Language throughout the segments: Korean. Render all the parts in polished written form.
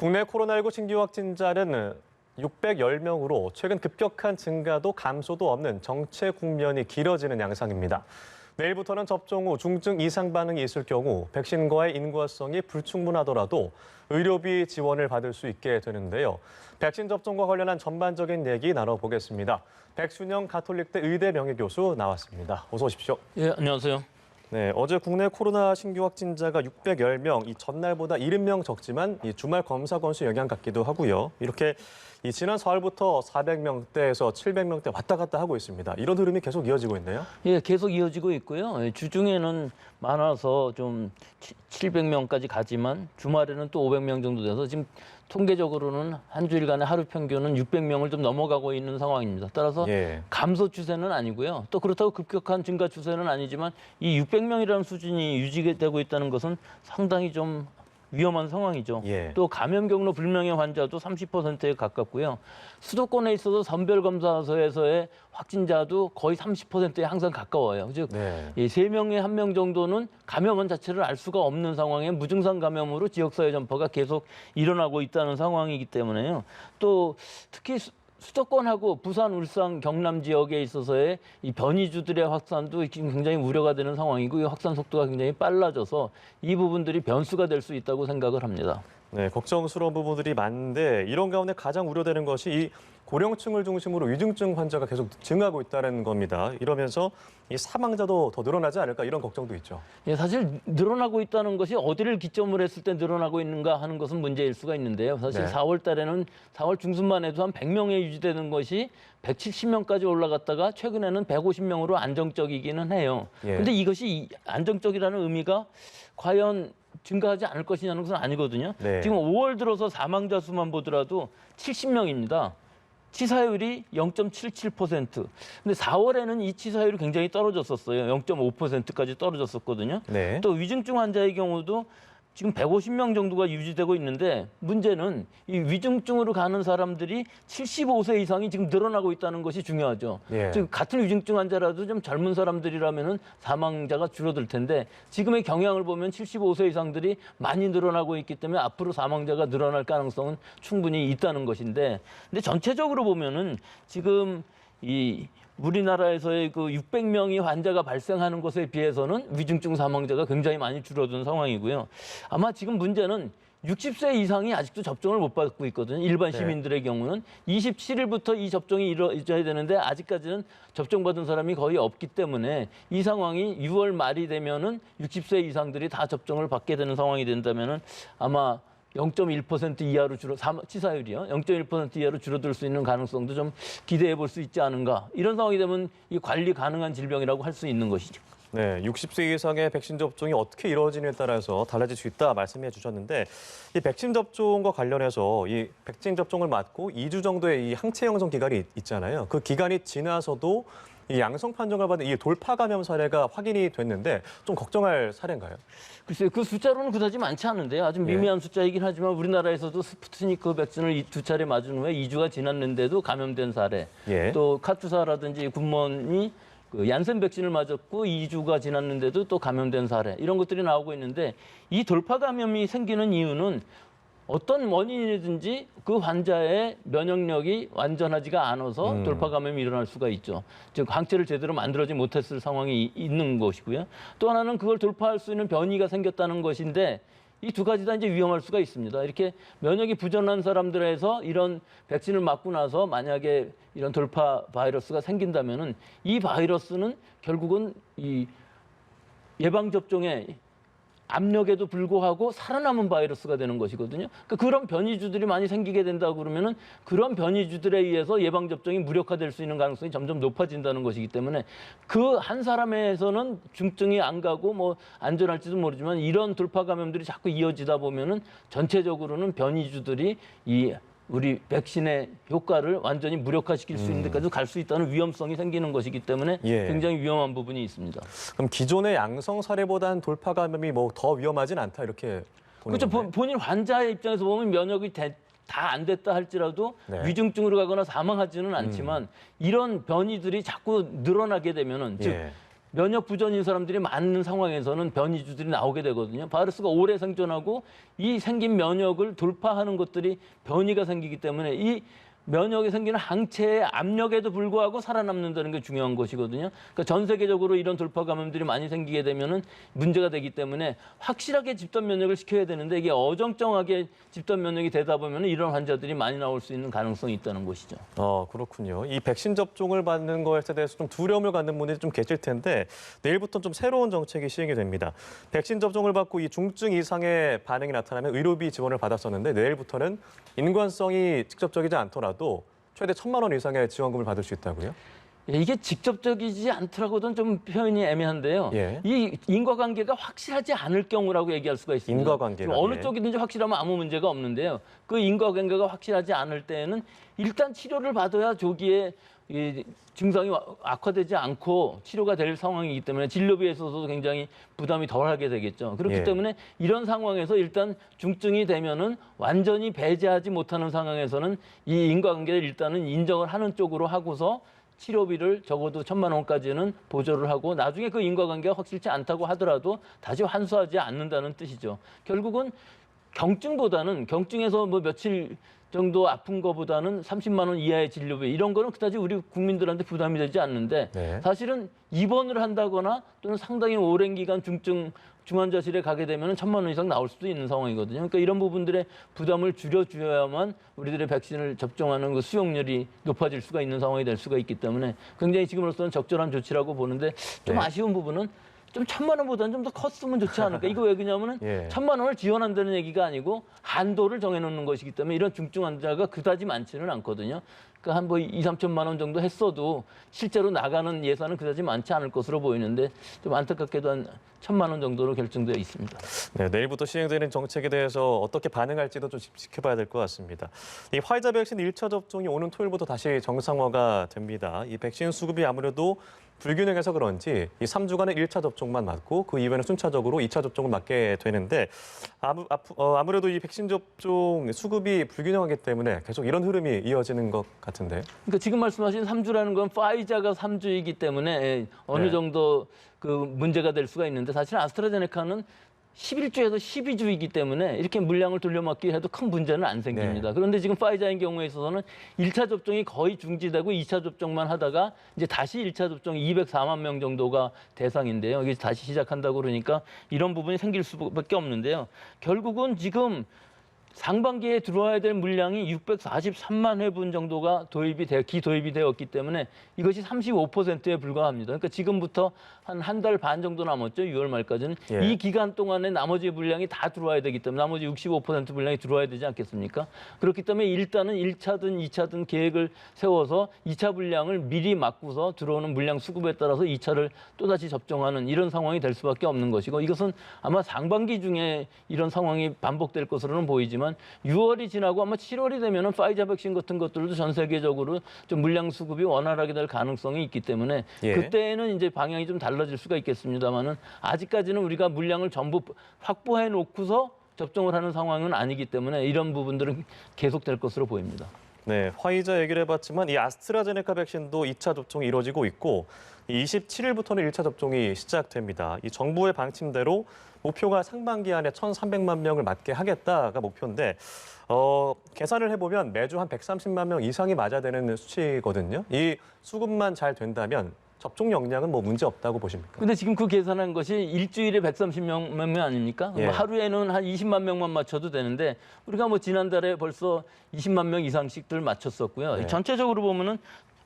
국내 코로나19 신규 확진자는 610명으로 최근 급격한 증가도 감소도 없는 정체 국면이 길어지는 양상입니다. 내일부터는 접종 후 중증 이상 반응이 있을 경우 백신과의 인과성이 불충분하더라도 의료비 지원을 받을 수 있게 되는데요. 백신 접종과 관련한 전반적인 얘기 나눠보겠습니다. 백순영 가톨릭대 의대 명예교수 나왔습니다. 어서 오십시오. 예, 안녕하세요. 네, 어제 국내 코로나 신규 확진자가 610명, 이 전날보다 70명 적지만 이 주말 검사 건수 영향 같기도 하고요. 이렇게 지난 4월부터 400명대에서 700명대 왔다 갔다 하고 있습니다. 이런 흐름이 계속 이어지고 있네요. 예, 계속 이어지고 있고요. 주중에는 많아서 좀 700명까지 가지만 주말에는 또 500명 정도 돼서 지금 통계적으로는 한 주일간의 하루 평균은 600명을 좀 넘어가고 있는 상황입니다. 따라서 감소 추세는 아니고요. 또 그렇다고 급격한 증가 추세는 아니지만 이 600명이라는 수준이 유지되고 있다는 것은 상당히 좀 위험한 상황이죠. 또 감염 경로 불명의 환자도 30%에 가깝고요. 수도권에 있어서 선별검사소에서의 확진자도 거의 30%에 항상 가까워요. 즉, 이 3명에 1명 정도는 감염원 자체를 알 수가 없는 상황에 무증상 감염으로 지역사회 전파가 계속 일어나고 있다는 상황이기 때문에요. 또 특히 수도권하고 부산, 울산, 경남 지역에 있어서의 이 변이주들의 확산도 지금 굉장히 우려가 되는 상황이고 이 확산 속도가 굉장히 빨라져서 이 부분들이 변수가 될 수 있다고 생각을 합니다. 네, 걱정스러운 부분들이 많은데 이런 가운데 가장 우려되는 것이 이 고령층을 중심으로 위중증 환자가 계속 증가하고 있다는 겁니다. 이러면서 이 사망자도 더 늘어나지 않을까 이런 걱정도 있죠. 예, 사실 늘어나고 있다는 것이 어디를 기점으로 했을 때 늘어나고 있는가 하는 것은 문제일 수가 있는데요. 사실 4월 달에는 4월 중순만 해도 한 100명에 유지되는 것이 170명까지 올라갔다가 최근에는 150명으로 안정적이기는 해요. 근데 이것이 안정적이라는 의미가 과연 증가하지 않을 것이냐는 것은 아니거든요. 지금 5월 들어서 사망자 수만 보더라도 70명입니다. 치사율이 0.77%. 근데 4월에는 이 치사율이 굉장히 떨어졌었어요. 0.5%까지 떨어졌었거든요. 또 위중증 환자의 경우도 지금 150명 정도가 유지되고 있는데 문제는 이 위중증으로 가는 사람들이 75세 이상이 지금 늘어나고 있다는 것이 중요하죠. 즉 같은 위중증 환자라도 좀 젊은 사람들이라면은 사망자가 줄어들 텐데 지금의 경향을 보면 75세 이상들이 많이 늘어나고 있기 때문에 앞으로 사망자가 늘어날 가능성은 충분히 있다는 것인데 근데 전체적으로 보면은 지금 이 우리나라에서의 그 600명의 환자가 발생하는 것에 비해서는 위중증 사망자가 굉장히 많이 줄어든 상황이고요. 아마 지금 문제는 60세 이상이 아직도 접종을 못 받고 있거든요. 일반 시민들의 경우는 27일부터 이 접종이 이루어져야 되는데 아직까지는 접종받은 사람이 거의 없기 때문에 이 상황이 6월 말이 되면은 60세 이상들이 다 접종을 받게 되는 상황이 된다면은 아마 0.1% 이하로 치사율이요. 0.1% 이하로 줄어들 수 있는 가능성도 좀 기대해 볼 수 있지 않은가. 이런 상황이 되면 이 관리 가능한 질병이라고 할 수 있는 것이죠. 네, 60세 이상의 백신 접종이 어떻게 이루어지느냐에 따라서 달라질 수 있다 말씀해 주셨는데 이 백신 접종과 관련해서 이 백신 접종을 맞고 2주 정도의 이 항체 형성 기간이 있잖아요. 그 기간이 지나서도 이 양성 판정을 받은 이 돌파 감염 사례가 확인이 됐는데 좀 걱정할 사례인가요? 글쎄요, 그 숫자로는 그다지 많지 않은데요. 아주 미미한 숫자이긴 하지만 우리나라에서도 스푸트니크 백신을 2차례 맞은 후에 2주가 지났는데도 감염된 사례, 또 카투사라든지 군번이 그 얀센 백신을 맞았고 2주가 지났는데도 또 감염된 사례, 이런 것들이 나오고 있는데 이 돌파 감염이 생기는 이유는 어떤 원인이든지 그 환자의 면역력이 완전하지가 않아서 돌파 감염이 일어날 수가 있죠. 즉 항체를 제대로 만들어지 못했을 상황이 있는 것이고요. 또 하나는 그걸 돌파할 수 있는 변이가 생겼다는 것인데 이 두 가지 다 이제 위험할 수가 있습니다. 이렇게 면역이 부전한 사람들에서 이런 백신을 맞고 나서 만약에 이런 돌파 바이러스가 생긴다면은 이 바이러스는 결국은 이 예방 접종에 압력에도 불구하고 살아남은 바이러스가 되는 것이거든요. 그러니까 그런 변이주들이 많이 생기게 된다고 그러면은 그런 변이주들에 의해서 예방 접종이 무력화될 수 있는 가능성이 점점 높아진다는 것이기 때문에 그 한 사람에서는 중증이 안 가고 뭐 안전할지도 모르지만 이런 돌파 감염들이 자꾸 이어지다 보면은 전체적으로는 변이주들이 이 우리 백신의 효과를 완전히 무력화시킬 수 있는 데까지 갈 수 있다는 위험성이 생기는 것이기 때문에 굉장히 위험한 부분이 있습니다. 그럼 기존의 양성 사례보다는 돌파 감염이 뭐 더 위험하진 않다 이렇게 보는 그렇죠. 건가요? 본인 환자의 입장에서 보면 면역이 다 안 됐다 할지라도 위중증으로 가거나 사망하지는 않지만 이런 변이들이 자꾸 늘어나게 되면은 즉 면역 부전인 사람들이 많은 상황에서는 변이주들이 나오게 되거든요. 바이러스가 오래 생존하고 이 생긴 면역을 돌파하는 것들이 변이가 생기기 때문에 이 면역이 생기는 항체의 압력에도 불구하고 살아남는다는 게 중요한 것이거든요. 그러니까 전 세계적으로 이런 돌파 감염들이 많이 생기게 되면은 문제가 되기 때문에 확실하게 집단 면역을 시켜야 되는데 이게 어정쩡하게 집단 면역이 되다 보면 이런 환자들이 많이 나올 수 있는 가능성이 있다는 것이죠. 그렇군요. 이 백신 접종을 받는 것에 대해서 좀 두려움을 갖는 분들이 좀 계실 텐데 내일부터 좀 새로운 정책이 시행이 됩니다. 백신 접종을 받고 이 중증 이상의 반응이 나타나면 의료비 지원을 받았었는데 내일부터는 인관성이 직접적이지 않더라도 최대 1,000만 원 이상의 지원금을 받을 수 있다고요? 예, 이게 직접적이지 않더라고는 좀 표현이 애매한데요. 예. 이 인과관계가 확실하지 않을 경우라고 얘기할 수가 있습니다. 인과관계가, 어느 예. 쪽이든지 확실하면 아무 문제가 없는데요. 그 인과관계가 확실하지 않을 때에는 일단 치료를 받아야 조기에 이 증상이 악화되지 않고 치료가 될 상황이기 때문에 진료비에 있어서도 굉장히 부담이 덜하게 되겠죠. 그렇기 예. 때문에 이런 상황에서 일단 중증이 되면은 완전히 배제하지 못하는 상황에서는 이 인과관계를 일단은 인정을 하는 쪽으로 하고서 치료비를 적어도 1,000만 원까지는 보조를 하고 나중에 그 인과관계가 확실치 않다고 하더라도 다시 환수하지 않는다는 뜻이죠. 결국은 경증에서 뭐 며칠 정도 아픈 거보다는 30만 원 이하의 진료비 이런 거는 그다지 우리 국민들한테 부담이 되지 않는데 네. 사실은 입원을 한다거나 또는 상당히 오랜 기간 중환자실에 가게 되면 1,000만 원 이상 나올 수도 있는 상황이거든요. 그러니까 이런 부분들의 부담을 줄여줘야만 우리들의 백신을 접종하는 그 수용률이 높아질 수가 있는 상황이 될 수가 있기 때문에 굉장히 지금으로서는 적절한 조치라고 보는데 좀 네. 아쉬운 부분은 좀 1,000만 원보다는 좀 더 컸으면 좋지 않을까. 이거 왜 그러냐면은 예. 1,000만 원을 지원한다는 얘기가 아니고 한도를 정해놓는 것이기 때문에 이런 중증 환자가 그다지 많지는 않거든요. 그러니까 한 뭐 2, 3천만 원 정도 했어도 실제로 나가는 예산은 그다지 많지 않을 것으로 보이는데 좀 안타깝게도 한 1,000만 원 정도로 결정되어 있습니다. 네, 내일부터 시행되는 정책에 대해서 어떻게 반응할지도 좀 지켜봐야 될 것 같습니다. 이 화이자 백신 1차 접종이 오는 토요일부터 다시 정상화가 됩니다. 이 백신 수급이 아무래도 불균형해서 그런지 이 3주간의 1차 접종만 맞고 그 이후에는 순차적으로 2차 접종을 맞게 되는데 아무래도 이 백신 접종 수급이 불균형하기 때문에 계속 이런 흐름이 이어지는 것 같은데. 그러니까 지금 말씀하신 3주라는 건 파이자가 3주이기 때문에 어느 네. 정도 그 문제가 될 수가 있는데 사실 아스트라제네카는 11주에서 12주이기 때문에 이렇게 물량을 돌려막기 해도 큰 문제는 안 생깁니다. 네. 그런데 지금 파이자의 경우에 있어서는 1차 접종이 거의 중지되고 2차 접종만 하다가 이제 다시 1차 접종 204만 명 정도가 대상인데요. 이게 다시 시작한다고 그러니까 이런 부분이 생길 수밖에 없는데요. 결국은 지금 상반기에 들어와야 될 물량이 643만 회분 정도가 기도입이 되었기 때문에 이것이 35%에 불과합니다. 그러니까 지금부터 한 달 반 정도 남았죠. 6월 말까지는. 예. 이 기간 동안에 나머지 물량이 다 들어와야 되기 때문에 나머지 65% 물량이 들어와야 되지 않겠습니까? 그렇기 때문에 일단은 1차든 2차든 계획을 세워서 2차 물량을 미리 막고서 들어오는 물량 수급에 따라서 2차를 또다시 접종하는 이런 상황이 될 수밖에 없는 것이고 이것은 아마 상반기 중에 이런 상황이 반복될 것으로는 보이지만 6월이 지나고 아마 7월이 되면은 파이자 백신 같은 것들도 전 세계적으로 좀 물량 수급이 원활하게 될 가능성이 있기 때문에 예. 그때는 이제 방향이 좀 달라질 수가 있겠습니다만은 아직까지는 우리가 물량을 전부 확보해 놓고서 접종을 하는 상황은 아니기 때문에 이런 부분들은 계속될 것으로 보입니다. 네, 화이자 얘기를 해봤지만 이 아스트라제네카 백신도 2차 접종이 이루어지고 있고 27일부터는 1차 접종이 시작됩니다. 이 정부의 방침대로 목표가 상반기 안에 1,300만 명을 맞게 하겠다가 목표인데 계산을 해보면 매주 한 130만 명 이상이 맞아야 되는 수치거든요. 이 수급만 잘 된다면 접종 역량은 뭐 문제 없다고 보십니까? 근데 지금 그 계산한 것이 일주일에 130명 아닙니까? 예. 뭐 하루에는 한 20만 명만 맞춰도 되는데 우리가 뭐 지난달에 벌써 20만 명 이상씩들 맞췄었고요. 네. 전체적으로 보면은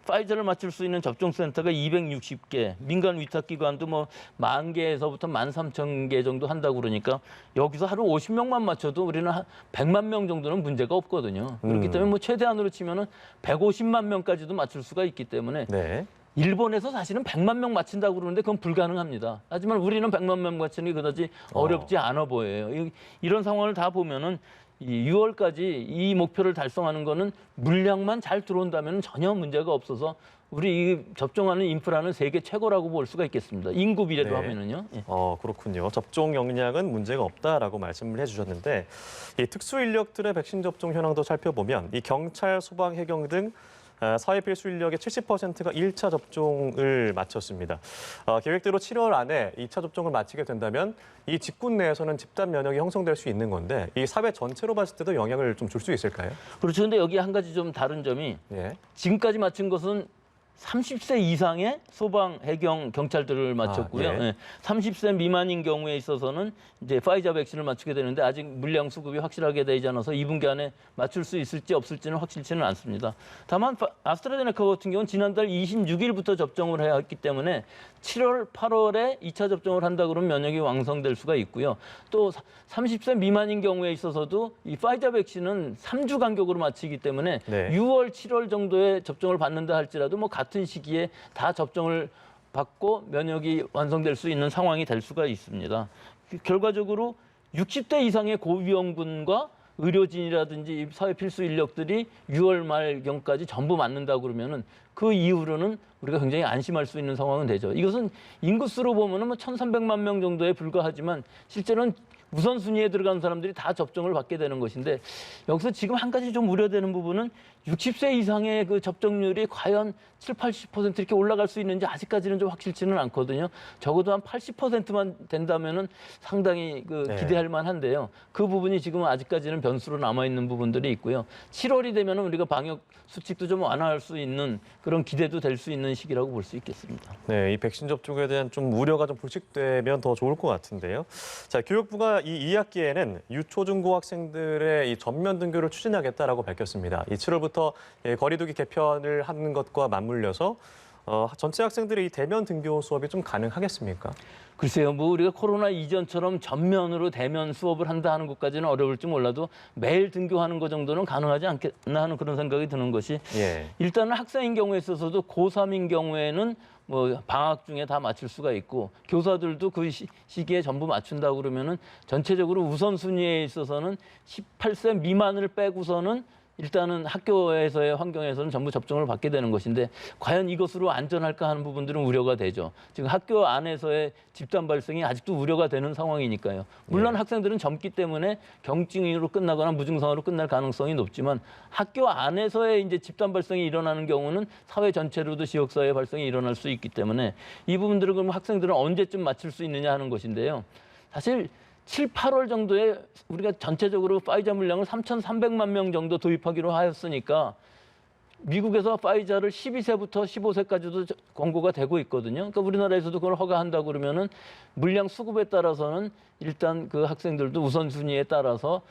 파이자를 맞출 수 있는 접종센터가 260개, 민간 위탁기관도 뭐 10,000개에서부터 13,000개 정도 한다고 그러니까 여기서 하루 50명만 맞춰도 우리는 한 100만 명 정도는 문제가 없거든요. 그렇기 때문에 뭐 최대한으로 치면은 150만 명까지도 맞출 수가 있기 때문에 네. 일본에서 사실은 100만 명 맞춘다고 그러는데 그건 불가능합니다. 하지만 우리는 100만 명 맞추는 게 그다지 어렵지 않아 보여요. 이런 상황을 다 보면은 이 6월까지 이 목표를 달성하는 거는 물량만 잘 들어온다면 전혀 문제가 없어서 우리 이 접종하는 인프라는 세계 최고라고 볼 수가 있겠습니다. 인구 비례로 네. 하면은요. 예. 그렇군요. 접종 역량은 문제가 없다라고 말씀을 해주셨는데 이 특수 인력들의 백신 접종 현황도 살펴보면 이 경찰, 소방, 해경 등 사회 필수 인력의 70%가 1차 접종을 마쳤습니다. 계획대로 7월 안에 2차 접종을 마치게 된다면 이 직군 내에서는 집단 면역이 형성될 수 있는 건데 이 사회 전체로 봤을 때도 영향을 좀 줄 수 있을까요? 그렇죠. 근데 여기 한 가지 좀 다른 점이 예. 지금까지 맞춘 것은 30세 이상의 소방, 해경, 경찰들을 맞췄고요. 예. 30세 미만인 경우에 있어서는 이제 파이자 백신을 맞추게 되는데 아직 물량 수급이 확실하게 되지 않아서 2분기 안에 맞출 수 있을지 없을지는 확실치는 않습니다. 다만 아스트라제네카 같은 경우는 지난달 26일부터 접종을 해야 했기 때문에 7월, 8월에 2차 접종을 한다 그러면 면역이 왕성될 수가 있고요. 또 30세 미만인 경우에 있어서도 이 파이자 백신은 3주 간격으로 맞히기 때문에 네. 6월, 7월 정도에 접종을 받는다 할지라도 뭐 같은 시기에 다 접종을 받고 면역이 완성될 수 있는 상황이 될 수가 있습니다. 결과적으로 60대 이상의 고위험군과 의료진이라든지 사회 필수 인력들이 6월 말경까지 전부 맞는다 그러면은 그 이후로는 우리가 굉장히 안심할 수 있는 상황은 되죠. 이것은 인구수로 보면은 뭐 1,300만 명 정도에 불과하지만 실제로는 우선순위에 들어간 사람들이 다 접종을 받게 되는 것인데 여기서 지금 한 가지 좀 우려되는 부분은 60세 이상의 그 접종률이 과연 70-80% 이렇게 올라갈 수 있는지 아직까지는 좀 확실치는 않거든요. 적어도 한 80%만 된다면은 상당히 네. 기대할 만한데요. 그 부분이 지금 아직까지는 변수로 남아 있는 부분들이 있고요. 7월이 되면은 우리가 방역 수칙도 좀 완화할 수 있는 그런 기대도 될 수 있는 시기라고 볼 수 있겠습니다. 네, 이 백신 접종에 대한 좀 우려가 좀 불식되면 더 좋을 것 같은데요. 자, 교육부가 이 2학기에는 유초중고 학생들의 이 전면 등교를 추진하겠다라고 밝혔습니다. 이 7월부터 거리두기 개편을 하는 것과 맞물려서 전체 학생들의 이 대면 등교 수업이 좀 가능하겠습니까? 글쎄요, 뭐 우리가 코로나 이전처럼 전면으로 대면 수업을 한다 하는 것까지는 어려울지 몰라도 매일 등교하는 것 정도는 가능하지 않겠나 하는 그런 생각이 드는 것이 예. 일단은 학생인 경우에 있어서도 고3인 경우에는 뭐 방학 중에 다 맞출 수가 있고 교사들도 그 시기에 전부 맞춘다고 그러면은 전체적으로 우선순위에 있어서는 18세 미만을 빼고서는 일단은 학교에서의 환경에서는 전부 접종을 받게 되는 것인데 과연 이것으로 안전할까 하는 부분들은 우려가 되죠. 지금 학교 안에서의 집단 발생이 아직도 우려가 되는 상황이니까요. 물론 예. 학생들은 젊기 때문에 경증으로 끝나거나 무증상으로 끝날 가능성이 높지만 학교 안에서의 이제 집단 발생이 일어나는 경우는 사회 전체로도 지역사회 발생이 일어날 수 있기 때문에 이 부분들을 그럼 학생들은 언제쯤 맞출 수 있느냐 하는 것인데요. 사실 7, 8월 정도에 우리가 전체적으로 파이자 물량을 3,300만 명 정도 도입하기로 하였으니까 미국에서 파이자를 12세부터 15세까지도 권고가 되고 있거든요. 그러니까 우리나라에서도 그걸 허가한다고 그러면은 물량 수급에 따라서는 일단 그 학생들도 우선순위에 따라서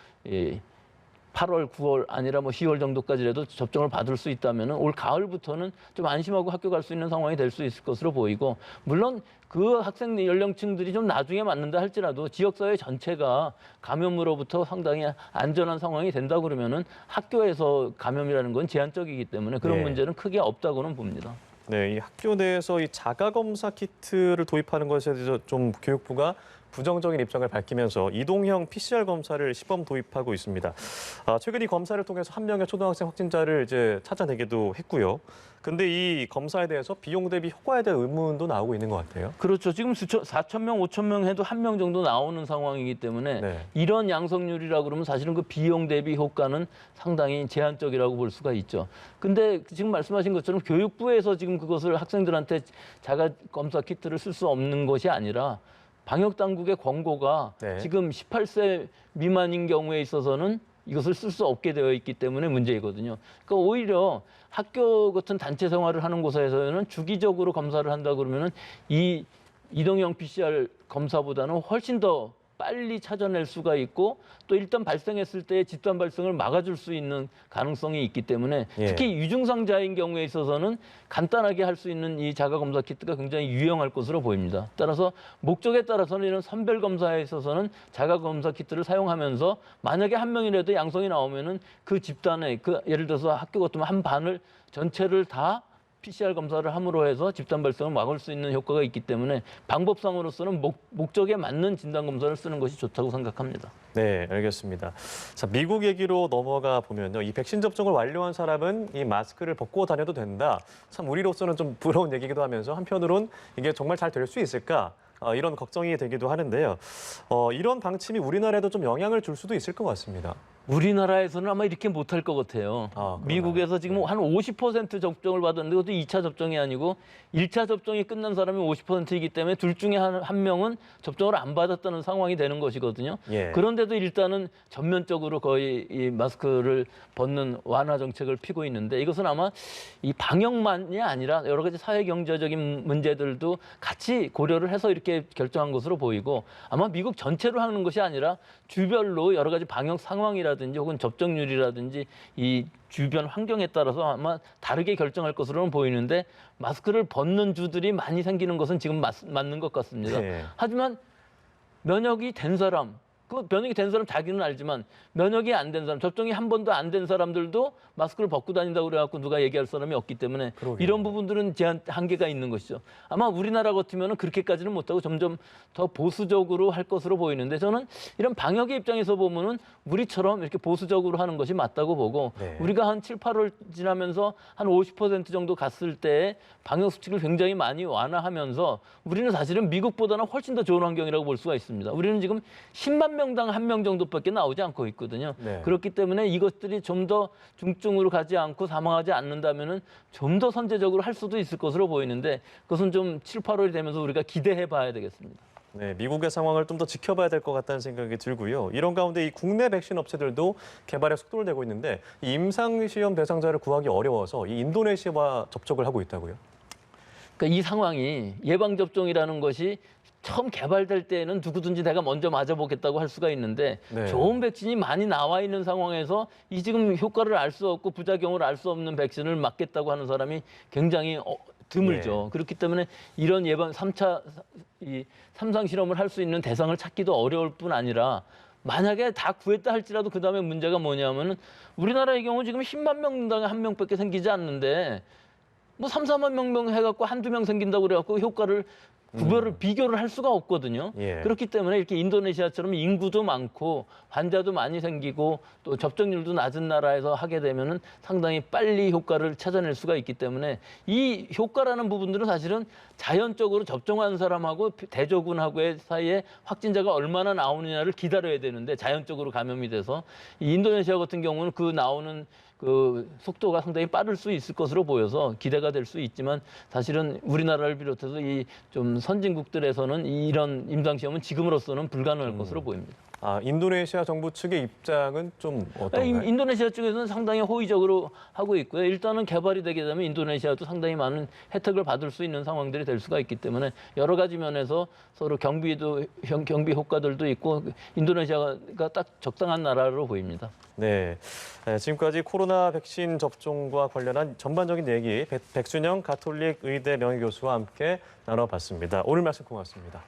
8월, 9월 아니라 뭐 10월 정도까지라도 접종을 받을 수 있다면 올 가을부터는 좀 안심하고 학교 갈 수 있는 상황이 될 수 있을 것으로 보이고 물론 그 학생 연령층들이 좀 나중에 맞는다 할지라도 지역사회 전체가 감염으로부터 상당히 안전한 상황이 된다 그러면은 학교에서 감염이라는 건 제한적이기 때문에 그런 네. 문제는 크게 없다고는 봅니다. 네, 이 학교 내에서 이 자가검사 키트를 도입하는 것에 대해서 좀 교육부가 부정적인 입장을 밝히면서 이동형 PCR 검사를 시범 도입하고 있습니다. 최근 이 검사를 통해서 한 명의 초등학생 확진자를 이제 찾아내기도 했고요. 근데 이 검사에 대해서 비용 대비 효과에 대한 의문도 나오고 있는 것 같아요. 그렇죠. 지금 4,000명, 5,000명 해도 한 명 정도 나오는 상황이기 때문에 네. 이런 양성률이라 그러면 사실은 그 비용 대비 효과는 상당히 제한적이라고 볼 수가 있죠. 근데 지금 말씀하신 것처럼 교육부에서 지금 그것을 학생들한테 자가 검사 키트를 쓸 수 없는 것이 아니라 방역 당국의 권고가 네. 지금 18세 미만인 경우에 있어서는 이것을 쓸 수 없게 되어 있기 때문에 문제이거든요. 그러니까 오히려 학교 같은 단체 생활을 하는 곳에서는 주기적으로 검사를 한다 그러면은 이 이동형 PCR 검사보다는 훨씬 더 빨리 찾아낼 수가 있고 또 일단 발생했을 때 집단 발생을 막아줄 수 있는 가능성이 있기 때문에 예. 특히 유증상자인 경우에 있어서는 간단하게 할 수 있는 이 자가검사 키트가 굉장히 유용할 것으로 보입니다. 따라서 목적에 따라서는 이런 선별 검사에 있어서는 자가검사 키트를 사용하면서 만약에 한 명이라도 양성이 나오면은 그 집단에 예를 들어서 학교 같으면 한 반을 전체를 다 PCR 검사를 함으로 해서 집단 발생을 막을 수 있는 효과가 있기 때문에 방법상으로서는 목적에 맞는 진단 검사를 쓰는 것이 좋다고 생각합니다. 네, 알겠습니다. 자, 미국 얘기로 넘어가 보면요. 이 백신 접종을 완료한 사람은 이 마스크를 벗고 다녀도 된다. 참 우리로서는 좀 부러운 얘기기도 하면서 한편으론 이게 정말 잘 될 수 있을까? 이런 걱정이 되기도 하는데요. 이런 방침이 우리나라에도 좀 영향을 줄 수도 있을 것 같습니다. 우리나라에서는 아마 이렇게 못할 것 같아요. 그런가요? 미국에서 지금 네. 한 50% 접종을 받았는데 그것도 2차 접종이 아니고 1차 접종이 끝난 사람이 50%이기 때문에 둘 중에 한 명은 접종을 안 받았다는 상황이 되는 것이거든요. 예. 그런데도 일단은 전면적으로 거의 이 마스크를 벗는 완화 정책을 피고 있는데 이것은 아마 이 방역만이 아니라 여러 가지 사회 경제적인 문제들도 같이 고려를 해서 이렇게 결정한 것으로 보이고 아마 미국 전체로 하는 것이 아니라 주별로 여러 가지 방역 상황이라든지 혹은 접종률이라든지 이 주변 환경에 따라서 아마 다르게 결정할 것으로는 보이는데 마스크를 벗는 주들이 많이 생기는 것은 지금 맞는 것 같습니다. 네. 하지만 면역이 된 사람, 그 면역이 된 사람 자기는 알지만 면역이 안 된 사람, 접종이 한 번도 안 된 사람들도 마스크를 벗고 다닌다고 그래갖고 누가 얘기할 사람이 없기 때문에 그러게요. 이런 부분들은 제한 한계가 있는 것이죠. 아마 우리나라 같으면 그렇게까지는 못하고 점점 더 보수적으로 할 것으로 보이는데 저는 이런 방역의 입장에서 보면은 우리처럼 이렇게 보수적으로 하는 것이 맞다고 보고 네. 우리가 한 7, 8월 지나면서 한 50% 정도 갔을 때 방역 수칙을 굉장히 많이 완화하면서 우리는 사실은 미국보다는 훨씬 더 좋은 환경이라고 볼 수가 있습니다. 우리는 지금 10만 명당 1명 정도밖에 나오지 않고 있거든요. 네. 그렇기 때문에 이것들이 좀 더 중증으로 가지 않고 사망하지 않는다면은 좀 더 선제적으로 할 수도 있을 것으로 보이는데 그것은 좀 7, 8월이 되면서 우리가 기대해 봐야 되겠습니다. 네, 미국의 상황을 좀 더 지켜봐야 될 것 같다는 생각이 들고요. 이런 가운데 이 국내 백신 업체들도 개발에 속도를 내고 있는데 이 임상시험 대상자를 구하기 어려워서 이 인도네시아와 접촉을 하고 있다고요? 그러니까 이 상황이 예방접종이라는 것이 처음 개발될 때에는 누구든지 내가 먼저 맞아보겠다고 할 수가 있는데 네. 좋은 백신이 많이 나와 있는 상황에서 이 지금 효과를 알 수 없고 부작용을 알 수 없는 백신을 맞겠다고 하는 사람이 굉장히 드물죠. 그렇기 때문에 이런 예방 3차 이 삼상 실험을 할 수 있는 대상을 찾기도 어려울 뿐 아니라 만약에 다 구했다 할지라도 그다음에 문제가 뭐냐면은 우리나라의 경우 지금 10만 명당에 한 명밖에 생기지 않는데 뭐 3, 4만 명 해갖고 한두 명 생긴다고 그래갖고 효과를 비교를 할 수가 없거든요. 예. 그렇기 때문에 이렇게 인도네시아처럼 인구도 많고 환자도 많이 생기고 또 접종률도 낮은 나라에서 하게 되면은 상당히 빨리 효과를 찾아낼 수가 있기 때문에 이 효과라는 부분들은 사실은 자연적으로 접종한 사람하고 대조군하고의 사이에 확진자가 얼마나 나오느냐를 기다려야 되는데 자연적으로 감염이 돼서 이 인도네시아 같은 경우는 그 나오는 그 속도가 상당히 빠를 수 있을 것으로 보여서 기대가 될 수 있지만 사실은 우리나라를 비롯해서 이 좀 선진국들에서는 이런 임상시험은 지금으로서는 불가능할 것으로 보입니다. 인도네시아 정부 측의 입장은 좀 어떤가요? 인도네시아 쪽에서는 상당히 호의적으로 하고 있고요. 일단은 개발이 되게 되면 인도네시아도 상당히 많은 혜택을 받을 수 있는 상황들이 될 수가 있기 때문에 여러 가지 면에서 서로 경비 효과들도 있고 인도네시아가 딱 적당한 나라로 보입니다. 네, 지금까지 코로나 백신 접종과 관련한 전반적인 얘기 백순영 가톨릭 의대 명예교수와 함께 나눠봤습니다. 오늘 말씀 고맙습니다.